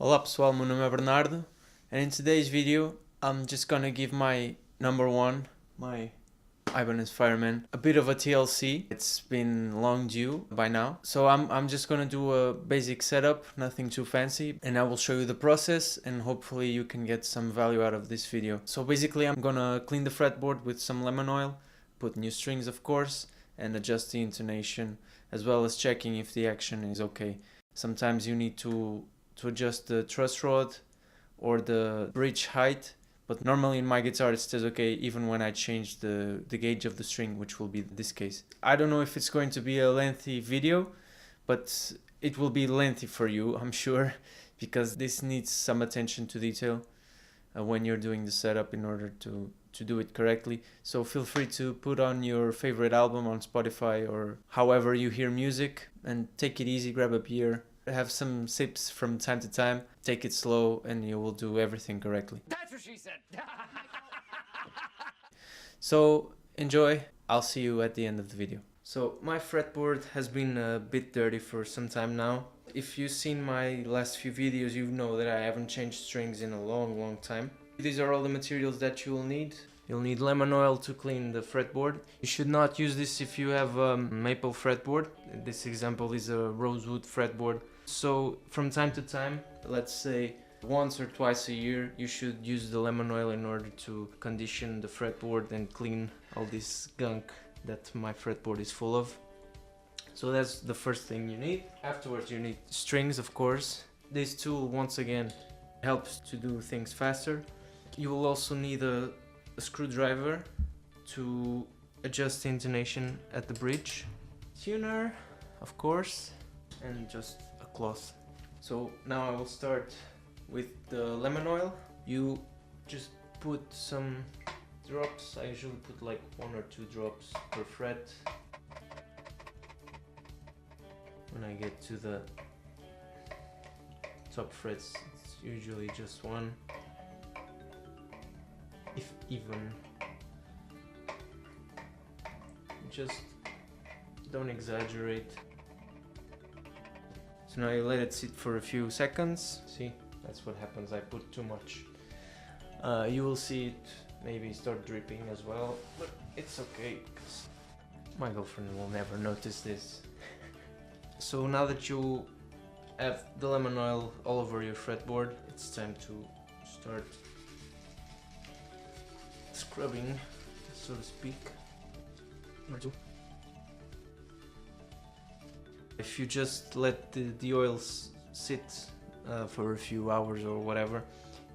Olá pessoal, meu nome é Bernardo and in today's video I'm just gonna give my number one, my Ibanez Fireman, a bit of a TLC. It's been long due by now. So I'm just gonna do a basic setup, nothing too fancy, and I will show you the process and hopefully you can get some value out of this video. So basically I'm gonna clean the fretboard with some lemon oil, put new strings of course, and adjust the intonation as well as checking if the action is okay. Sometimes you need to adjust the truss rod or the bridge height, but normally in my guitar it stays okay even when I change the gauge of the string, which will be this case. I don't know if it's going to be a lengthy video, but it will be lengthy for you, I'm sure, because this needs some attention to detail when you're doing the setup in order to do it correctly. So feel free to put on your favorite album on Spotify or however you hear music and take it easy, grab a beer, have some sips from time to time, take it slow and you will do everything correctly. That's what she said. So enjoy, I'll see you at the end of the video. So my fretboard has been a bit dirty for some time now. If you've seen my last few videos, you know that I haven't changed strings in a long time. These are all the materials that you will need. You'll need lemon oil to clean the fretboard. You should not use this if you have a maple fretboard. This example is a rosewood fretboard. So from time to time, let's say once or twice a year, you should use the lemon oil in order to condition the fretboard and clean all this gunk that my fretboard is full of. So that's the first thing you need. Afterwards you need strings, of course. This tool once again helps to do things faster. You will also need a screwdriver to adjust the intonation at the bridge, tuner of course, and just a cloth. So now I will start with the lemon oil. You just put some drops. I usually put like 1 or 2 drops per fret. When I get to the top frets, it's usually just 1, if even. Just don't exaggerate. So now you let it sit for a few seconds. See, that's what happens, I put too much. You will see it maybe start dripping as well, but it's okay because my girlfriend will never notice this. So now that you have the lemon oil all over your fretboard, it's time to start scrubbing, so to speak. If you just let the oil sit for a few hours or whatever,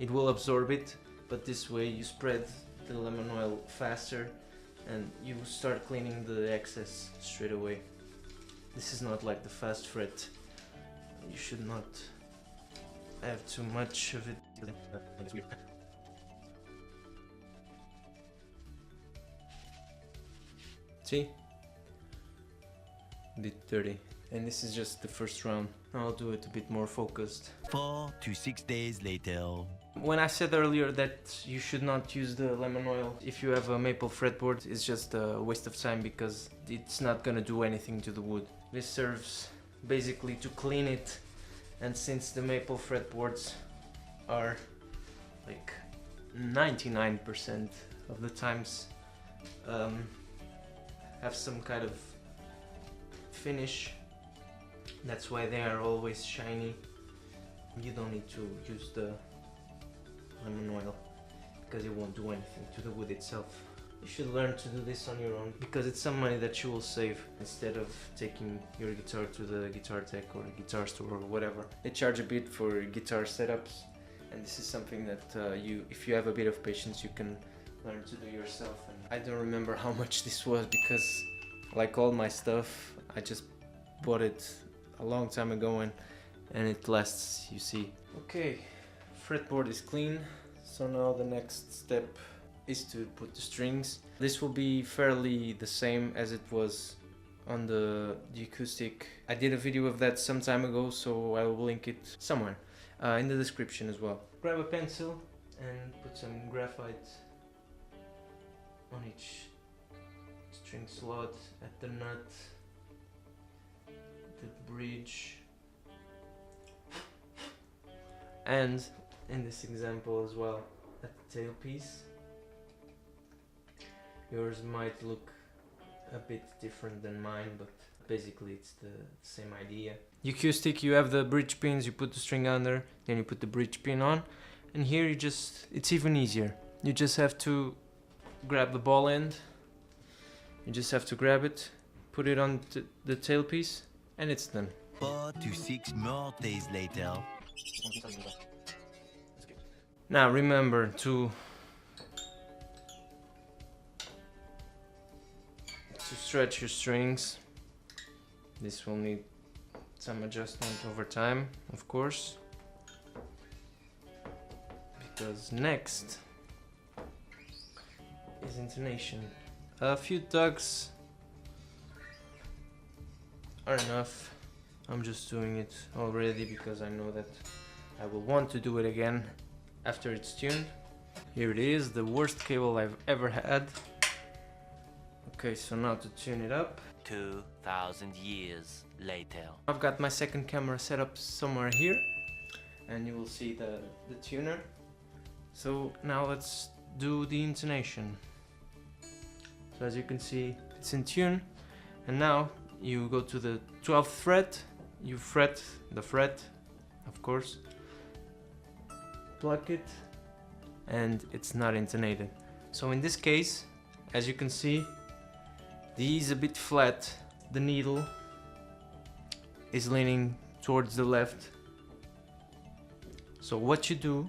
it will absorb it, but this way you spread the lemon oil faster and you start cleaning the excess straight away. This is not like the fast fret. You should not have too much of it. See? A bit dirty. And this is just the first round. I'll do it a bit more focused. 4 to 6 days later. When I said earlier that you should not use the lemon oil if you have a maple fretboard, it's just a waste of time because it's not gonna do anything to the wood. This serves basically to clean it, and since the maple fretboards are like 99% of the times have some kind of finish, that's why they are always shiny. You don't need to use the lemon oil because it won't do anything to the wood itself. You should learn to do this on your own because it's some money that you will save instead of taking your guitar to the guitar tech or guitar store or whatever. They charge a bit for guitar setups, and this is something that if you have a bit of patience, you can learn to do yourself. And I don't remember how much this was because, like all my stuff, I just bought it a long time ago and it lasts, you see. Okay, fretboard is clean, so now the next step is to put the strings. This will be fairly the same as it was on the acoustic. I did a video of that some time ago, so I will link it somewhere in the description as well. Grab a pencil and put some graphite on each string slot, at the nut, the bridge, and in this example as well at the tailpiece. Yours might look a bit different than mine, but basically it's the same idea. Your cue stick, you have the bridge pins, you put the string under, then you put the bridge pin on, and here you just, it's even easier. You just have to grab the ball end, you just have to grab it, put it on the tailpiece, and it's done. 4 to 6 more days later. Now remember to stretch your strings. This will need some adjustment over time, of course, because next is intonation. A few tugs are enough. I'm just doing it already because I know that I will want to do it again after it's tuned. Here it is, the worst cable I've ever had. Okay, so now to tune it up. 2,000 years later. I've got my second camera set up somewhere here, and you will see the tuner. So now let's do the intonation. So as you can see, it's in tune, and now you go to the 12th fret, you fret the fret, of course, pluck it, and it's not intonated. So in this case, as you can see, the E is a bit flat, the needle is leaning towards the left. So what you do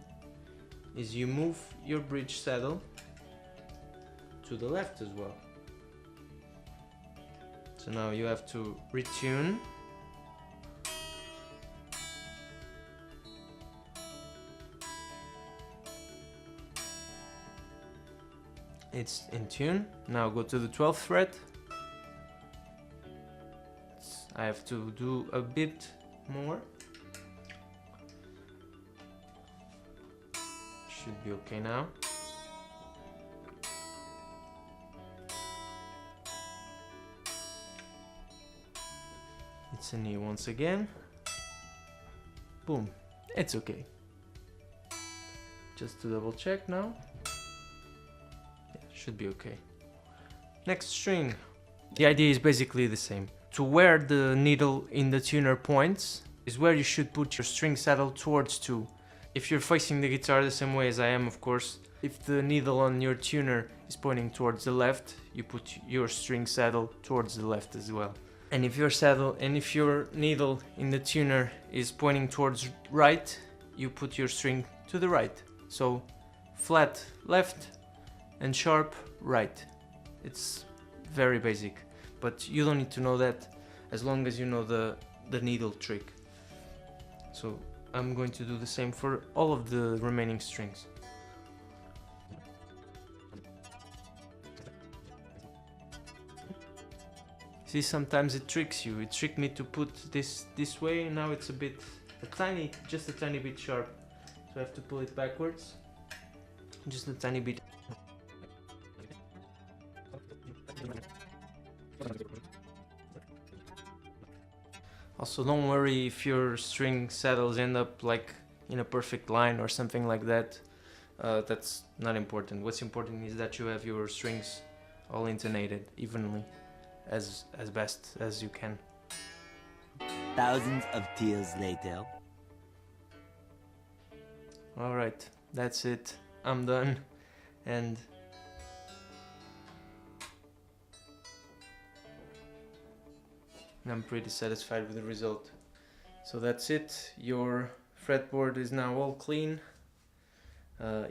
is you move your bridge saddle to the left as well. So now you have to retune. It's in tune. Now go to the 12th fret. I have to do a bit more. Should be okay now. It's an E once again. Boom. It's okay. Just to double check now. Yeah, should be okay. Next string. The idea is basically the same. To where the needle in the tuner points is where you should put your string saddle towards to. If you're facing the guitar the same way as I am, of course, if the needle on your tuner is pointing towards the left, you put your string saddle towards the left as well. And if your needle in the tuner is pointing towards right, you put your string to the right. So flat left and sharp right. It's very basic, but you don't need to know that as long as you know the needle trick. So I'm going to do the same for all of the remaining strings. See, sometimes it tricks you. It tricked me to put this way, and now it's just a tiny bit sharp. So I have to pull it backwards, just a tiny bit. Also, don't worry if your string saddles end up like in a perfect line or something like that. That's not important. What's important is that you have your strings all intonated evenly, as best as you can. Thousands of tears later. Alright, that's it. I'm done, and I'm pretty satisfied with the result. So that's it. Your fretboard is now all clean.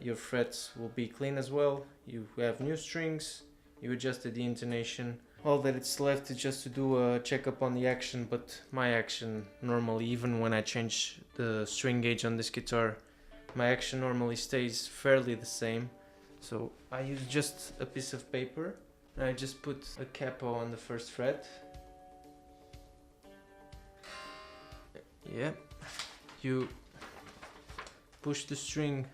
Your frets will be clean as well. You have new strings. You adjusted the intonation. All that it's left is just to do a checkup on the action, but my action normally, even when I change the string gauge on this guitar, my action normally stays fairly the same. So I use just a piece of paper and I just put a capo on the first fret. Yeah, you push the string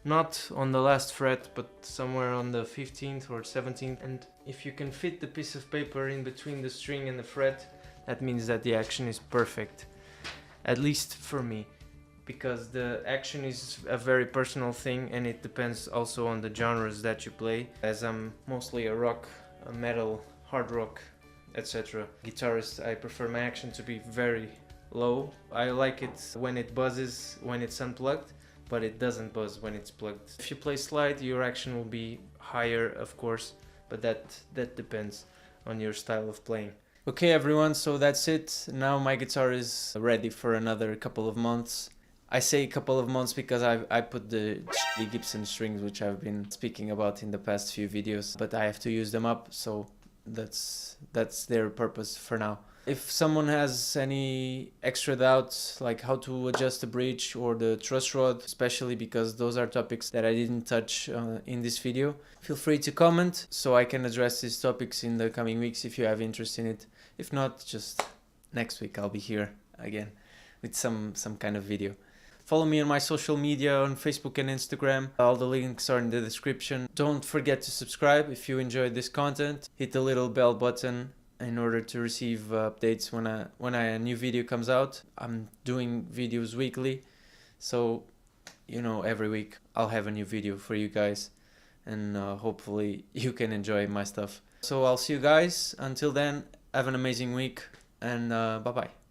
not on the last fret, but somewhere on the 15th or 17th, and if you can fit the piece of paper in between the string and the fret, that means that the action is perfect, at least for me. because the action is a very personal thing, and it depends also on the genres that you play. As I'm mostly a rock, a metal, hard rock, etc. guitarist, I prefer my action to be very low. I like it when it buzzes when it's unplugged, but it doesn't buzz when it's plugged. If you play slide, your action will be higher, of course, but that depends on your style of playing. Okay everyone, so that's it. Now my guitar is ready for another couple of months. I say a couple of months because I put the Gibson strings, which I've been speaking about in the past few videos, but I have to use them up, so that's their purpose for now. If someone has any extra doubts, like how to adjust the bridge or the truss rod, especially because those are topics that I didn't touch in this video, feel free to comment so I can address these topics in the coming weeks if you have interest in it. If not, just next week I'll be here again with some kind of video. Follow me on my social media on Facebook and Instagram. All the links are in the description. Don't forget to subscribe if you enjoyed this content. Hit the little bell button in order to receive updates when a new video comes out. I'm doing videos weekly, so you know, every week I'll have a new video for you guys, and hopefully you can enjoy my stuff. So I'll see you guys. Until then, have an amazing week, and bye bye.